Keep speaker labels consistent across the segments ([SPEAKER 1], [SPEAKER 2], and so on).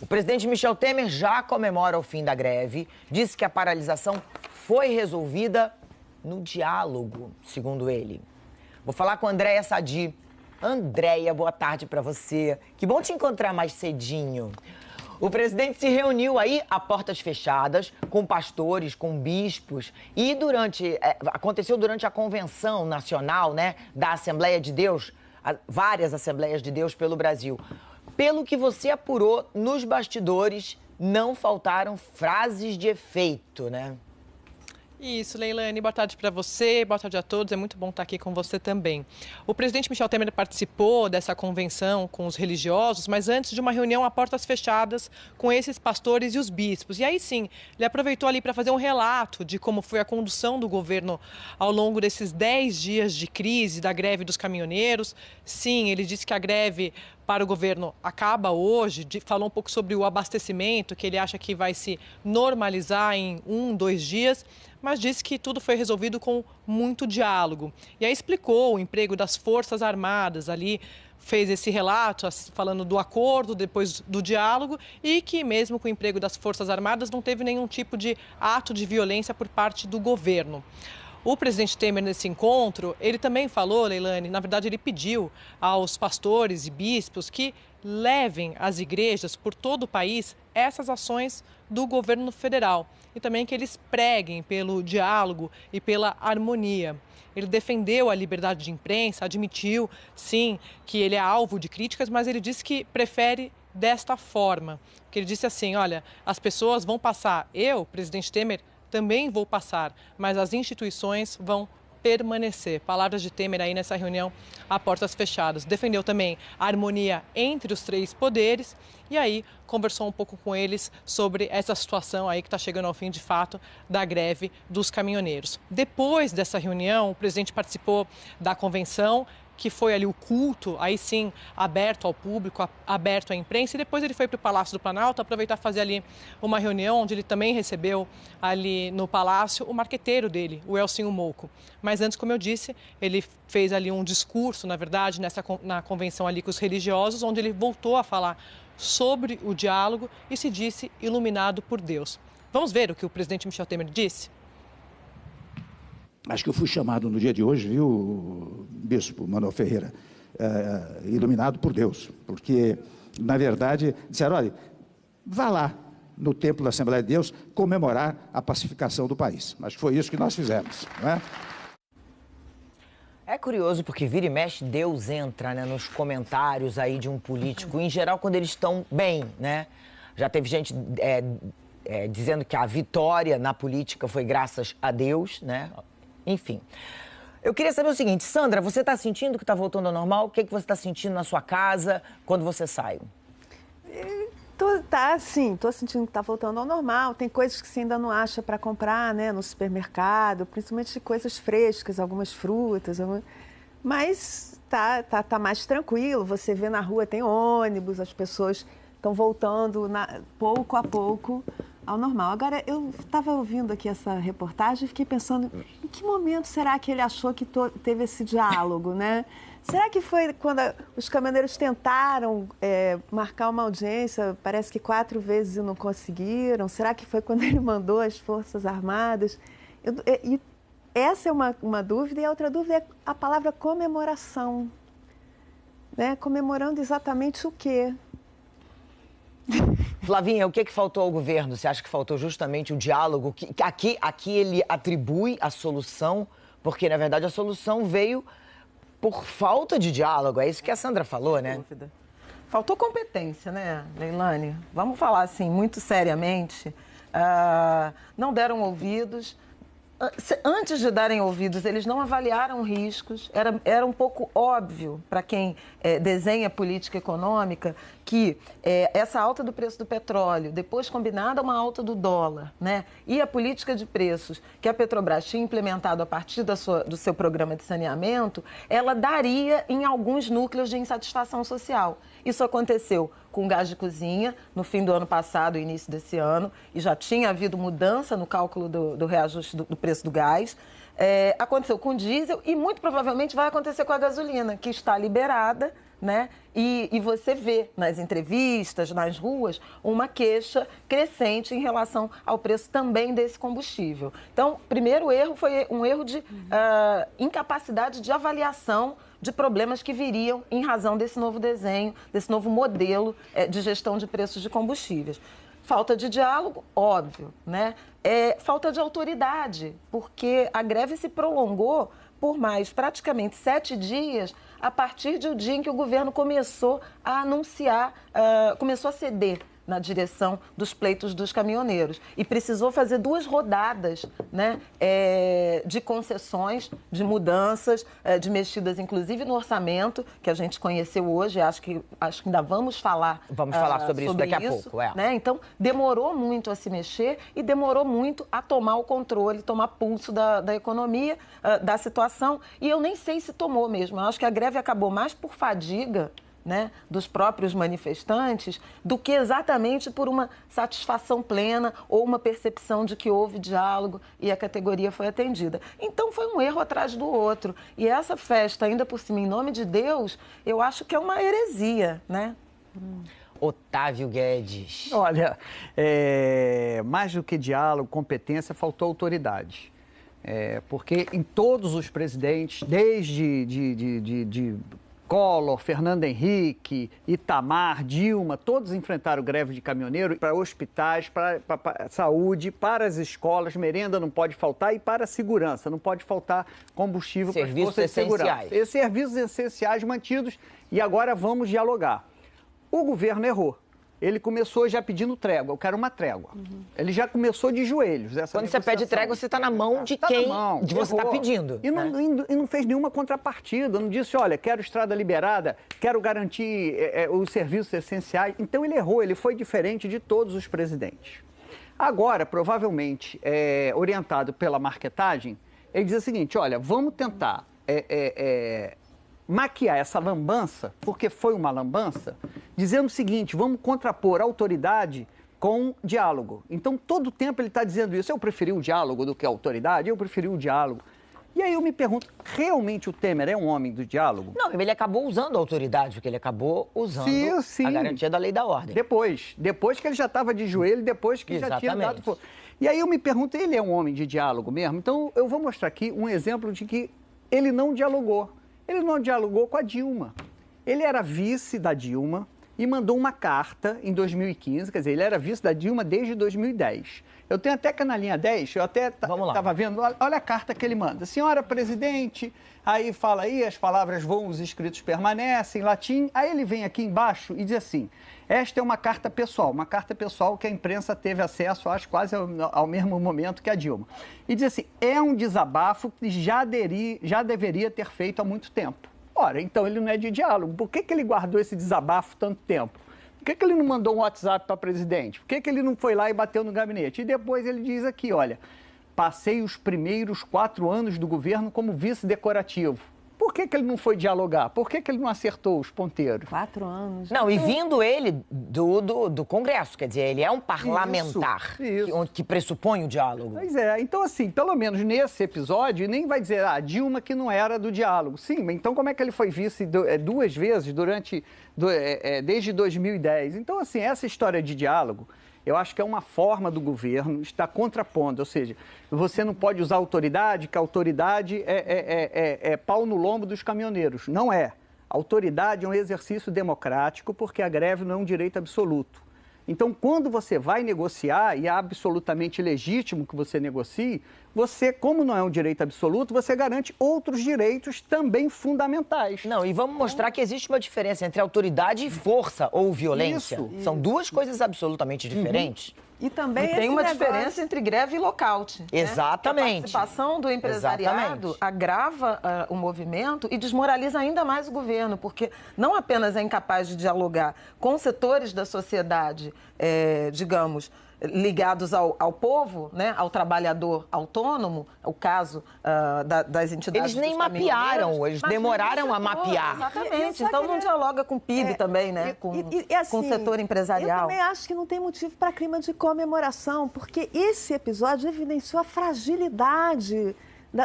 [SPEAKER 1] O presidente Michel Temer já comemora o fim da greve, disse que a paralisação foi resolvida no diálogo, segundo ele. Vou falar com a Andréia Sadi. Andréia, boa tarde para você. Que bom te encontrar mais cedinho. O presidente se reuniu aí a portas fechadas com pastores, com bispos e aconteceu durante a convenção nacional, né, da Assembleia de Deus, várias Assembleias de Deus pelo Brasil. Pelo que você apurou nos bastidores, não faltaram frases de efeito, né?
[SPEAKER 2] Isso, Leilane, boa tarde para você, boa tarde a todos, é muito bom estar aqui com você também. O presidente Michel Temer participou dessa convenção com os religiosos, mas antes de uma reunião a portas fechadas com esses pastores e os bispos. E aí sim, ele aproveitou ali para fazer um relato de como foi a condução do governo ao longo desses 10 dias de crise da greve dos caminhoneiros. Sim, ele disse que a greve para o governo acaba hoje, falou um pouco sobre o abastecimento, que ele acha que vai se normalizar em 2 dias, mas disse que tudo foi resolvido com muito diálogo. E aí explicou o emprego das Forças Armadas ali, fez esse relato falando do acordo, depois do diálogo, e que mesmo com o emprego das Forças Armadas não teve nenhum tipo de ato de violência por parte do governo. O presidente Temer, nesse encontro, ele também falou, Leilane, na verdade ele pediu aos pastores e bispos que levem às igrejas por todo o país essas ações do governo federal e também que eles preguem pelo diálogo e pela harmonia. Ele defendeu a liberdade de imprensa, admitiu, sim, que ele é alvo de críticas, mas ele disse que prefere desta forma. Que ele disse assim, olha, as pessoas vão passar, eu, presidente Temer, também vou passar, mas as instituições vão permanecer. Palavras de Temer aí nessa reunião a portas fechadas. Defendeu também a harmonia entre os 3 poderes e aí conversou um pouco com eles sobre essa situação aí que está chegando ao fim de fato da greve dos caminhoneiros. Depois dessa reunião, o presidente participou da convenção, que foi ali o culto, aí sim, aberto ao público, aberto à imprensa. E depois ele foi para o Palácio do Planalto, aproveitar fazer ali uma reunião, onde ele também recebeu ali no Palácio o marqueteiro dele, o Elcinho Mouco. Mas antes, como eu disse, ele fez ali um discurso, na verdade, na convenção ali com os religiosos, onde ele voltou a falar sobre o diálogo e se disse iluminado por Deus. Vamos ver o que o presidente Michel Temer disse?
[SPEAKER 3] Acho que eu fui chamado no dia de hoje, viu, bispo Manuel Ferreira, iluminado por Deus, porque, na verdade, disseram, olha, vá lá no templo da Assembleia de Deus comemorar a pacificação do país. Acho que foi isso que nós fizemos, não é?
[SPEAKER 1] É curioso porque vira e mexe, Deus entra, né, nos comentários aí de um político, em geral quando eles estão bem, né? Já teve gente dizendo que a vitória na política foi graças a Deus, né? Enfim, eu queria saber o seguinte, Sandra, você está sentindo que está voltando ao normal? O que você está sentindo na sua casa quando você sai?
[SPEAKER 4] Estou sentindo que está voltando ao normal. Tem coisas que você ainda não acha para comprar, né, no supermercado, principalmente coisas frescas, algumas frutas, mas tá mais tranquilo. Você vê na rua, tem ônibus, as pessoas estão voltando pouco a pouco ao normal. Agora, eu estava ouvindo aqui essa reportagem e fiquei pensando, em que momento será que ele achou que teve esse diálogo, né? Será que foi quando os caminhoneiros tentaram marcar uma audiência, parece que 4 vezes e não conseguiram? Será que foi quando ele mandou as Forças Armadas? Essa é uma dúvida, e a outra dúvida é a palavra comemoração, né? Comemorando exatamente o quê?
[SPEAKER 1] Flavinha, o que faltou ao governo? Você acha que faltou justamente o diálogo? Aqui ele atribui a solução, porque, na verdade, a solução veio por falta de diálogo. É isso que a Sandra falou, né?
[SPEAKER 5] Dúvida. Faltou competência, né, Leilane? Vamos falar assim, muito seriamente. Não deram ouvidos. Antes de darem ouvidos, eles não avaliaram riscos. Era um pouco óbvio para quem desenha política econômica que essa alta do preço do petróleo, depois combinada a uma alta do dólar, né, e a política de preços que a Petrobras tinha implementado a partir do seu programa de saneamento, ela daria em alguns núcleos de insatisfação social. Isso aconteceu com gás de cozinha no fim do ano passado e início desse ano, e já tinha havido mudança no cálculo do reajuste do preço do gás. Aconteceu com o diesel e muito provavelmente vai acontecer com a gasolina, que está liberada, né? E você vê nas entrevistas, nas ruas, uma queixa crescente em relação ao preço também desse combustível. Então, primeiro erro foi um erro de incapacidade de avaliação de problemas que viriam em razão desse novo desenho, desse novo modelo de gestão de preços de combustíveis. Falta de diálogo, óbvio, né? Falta de autoridade, porque a greve se prolongou por mais praticamente 7 dias a partir do dia em que o governo começou a anunciar, começou a ceder na direção dos pleitos dos caminhoneiros. E precisou fazer 2 rodadas, né, de concessões, de mudanças, de mexidas, inclusive no orçamento, que a gente conheceu hoje. Acho que ainda vamos falar
[SPEAKER 1] sobre isso daqui a pouco.
[SPEAKER 5] Né? Então, demorou muito a se mexer e demorou muito a tomar o controle, tomar pulso da economia, da situação. E eu nem sei se tomou mesmo. Eu acho que a greve acabou mais por fadiga, né, dos próprios manifestantes, do que exatamente por uma satisfação plena ou uma percepção de que houve diálogo e a categoria foi atendida. Então, foi um erro atrás do outro. E essa festa, ainda por cima, em nome de Deus, eu acho que é uma heresia, né?
[SPEAKER 1] Otávio Guedes.
[SPEAKER 6] Olha, mais do que diálogo, competência, faltou autoridade. Porque em todos os presidentes, desde de Collor, Fernando Henrique, Itamar, Dilma, todos enfrentaram greve de caminhoneiro para hospitais, para saúde, para as escolas, merenda não pode faltar e para a segurança, não pode faltar combustível para as forças de segurança. Esses serviços essenciais mantidos e agora vamos dialogar. O governo errou. Ele começou já pedindo trégua. Eu quero uma trégua. Ele já começou de joelhos.
[SPEAKER 1] Quando você pede trégua, você está na mão de quem você está pedindo.
[SPEAKER 6] E não fez nenhuma contrapartida. Não disse, olha, quero estrada liberada, quero garantir os serviços essenciais. Então, ele errou. Ele foi diferente de todos os presidentes. Agora, provavelmente, orientado pela marketagem, ele diz o seguinte, olha, vamos tentar maquiar essa lambança, porque foi uma lambança, dizendo o seguinte, vamos contrapor a autoridade com diálogo. Então, todo o tempo ele está dizendo isso. Eu preferi o diálogo do que a autoridade, eu preferi o diálogo. E aí eu me pergunto, realmente o Temer é um homem do diálogo?
[SPEAKER 1] Não, ele acabou usando a autoridade, porque ele acabou usando a garantia da lei da ordem.
[SPEAKER 6] Depois que ele já estava de joelho, depois que já tinha dado... E aí eu me pergunto, ele é um homem de diálogo mesmo? Então, eu vou mostrar aqui um exemplo de que ele não dialogou. Ele não dialogou com a Dilma. Ele era vice da Dilma e mandou uma carta em 2015, quer dizer, ele era vice da Dilma desde 2010. Eu tenho até que na linha 10, eu até estava vendo, olha a carta que ele manda. Senhora presidente, aí fala aí, as palavras vão, os escritos permanecem, latim. Aí ele vem aqui embaixo e diz assim, esta é uma carta pessoal que a imprensa teve acesso, acho, quase ao mesmo momento que a Dilma. E diz assim, é um desabafo que já deveria ter feito há muito tempo. Ora, então ele não é de diálogo. Por que ele guardou esse desabafo tanto tempo? Por que ele não mandou um WhatsApp para a presidente? Por que ele não foi lá e bateu no gabinete? E depois ele diz aqui, olha, passei os primeiros 4 anos do governo como vice decorativo. Por que ele não foi dialogar? Por que ele não acertou os ponteiros?
[SPEAKER 4] 4 anos.
[SPEAKER 1] Não, e vindo ele do Congresso, quer dizer, ele é um parlamentar que pressupõe o diálogo.
[SPEAKER 6] Pois é, então assim, pelo menos nesse episódio, nem vai dizer, Dilma que não era do diálogo. Sim, mas então como é que ele foi vice 2 vezes desde 2010? Então assim, essa história de diálogo, eu acho que é uma forma do governo estar contrapondo, ou seja, você não pode usar autoridade, que a autoridade é pau no lombo dos caminhoneiros. Não é. A autoridade é um exercício democrático porque a greve não é um direito absoluto. Então, quando você vai negociar, e é absolutamente legítimo que você negocie, você, como não é um direito absoluto, você garante outros direitos também fundamentais.
[SPEAKER 1] Não, e vamos mostrar que existe uma diferença entre autoridade e força ou violência. Isso. São 2 coisas absolutamente diferentes.
[SPEAKER 4] E também
[SPEAKER 5] tem uma diferença entre greve e lockout.
[SPEAKER 1] Exatamente.
[SPEAKER 5] Né? A participação do empresariado agrava o movimento e desmoraliza ainda mais o governo, porque não apenas é incapaz de dialogar com setores da sociedade, digamos, ligados ao povo, né, ao trabalhador autônomo, o caso das entidades.
[SPEAKER 1] Eles nem mapearam, eles demoraram a mapear.
[SPEAKER 5] Exatamente, então não dialoga com o PIB também, né, com o setor empresarial.
[SPEAKER 4] Eu também acho que não tem motivo para clima de comemoração, porque esse episódio evidenciou a fragilidade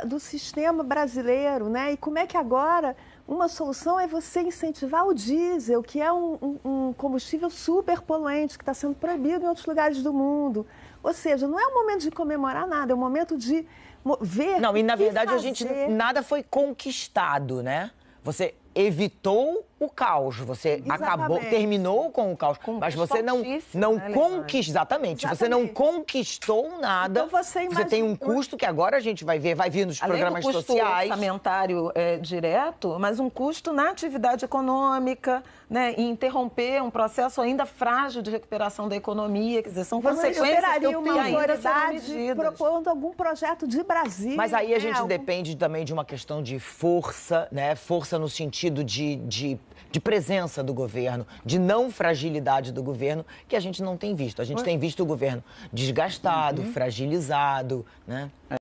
[SPEAKER 4] do sistema brasileiro, né, e como é que agora Uma solução é você incentivar o diesel, que é um combustível super poluente, que está sendo proibido em outros lugares do mundo. Ou seja, não é um momento de comemorar nada, é um momento de ver.
[SPEAKER 1] Não, e na verdade
[SPEAKER 4] fazer.
[SPEAKER 1] nada foi conquistado, né? Você evitou o caos, você terminou com o caos, mas você não conquistou, exatamente, você não conquistou nada,
[SPEAKER 4] então
[SPEAKER 1] você tem um custo que agora a gente vai vir nos programas
[SPEAKER 5] sociais.
[SPEAKER 1] Além do
[SPEAKER 5] custo orçamentário direto, mas um custo na atividade econômica, né, e interromper um processo ainda frágil de recuperação da economia, quer dizer, são consequências que eu
[SPEAKER 4] uma
[SPEAKER 5] ainda
[SPEAKER 4] autoridade propondo algum projeto de Brasília.
[SPEAKER 1] Mas aí a gente depende também de uma questão de força, né? Força no sentido de presença do governo, de não fragilidade do governo, que a gente não tem visto. A gente tem visto o governo desgastado, fragilizado, né?